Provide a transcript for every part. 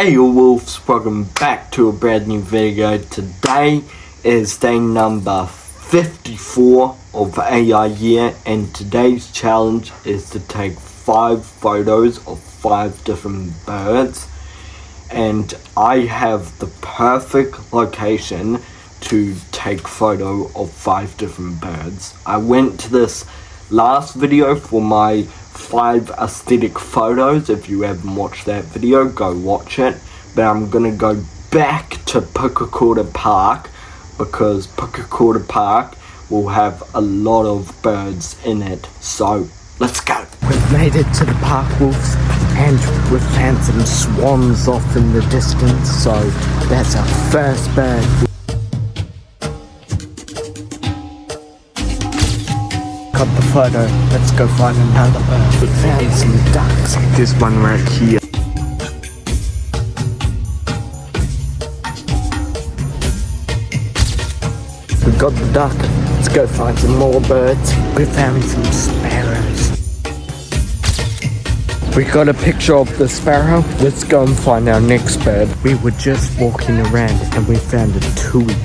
Hey you wolves, welcome back to a brand new video. Today is day number 54 of AI year, and today's challenge is to take 5 photos of 5 different birds, and I have the perfect location to take photo of 5 different birds. I went to this last video for my 5 aesthetic photos. If you haven't watched that video, go watch it. But I'm gonna go back to Pukekohe Park because Pukekohe Park will have a lot of birds in it. So let's go. We've made it to the park, wolves, and we've found some swans off in the distance. So that's our first bird. Got the photo. Let's go find another bird. We found some ducks. There's one right here. We got the duck. Let's go find some more birds. We found some sparrows. We got a picture of the sparrow. Let's go and find our next bird. We were just walking around and we found a tui.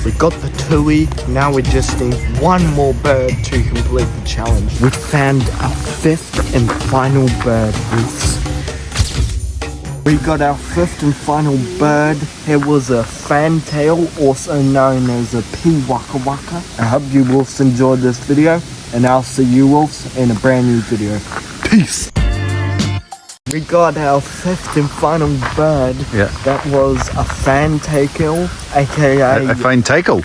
We got the tui, now we just need one more bird to complete the challenge. We found our 5th and final bird, wolves. We got our 5th and final bird. It was a fantail, also known as a pea waka waka. I hope you wolves enjoyed this video, and I'll see you wolves in a brand new video. Peace! We got our 5th and final bird. Yeah. That was a fantail, aka a fine tackle.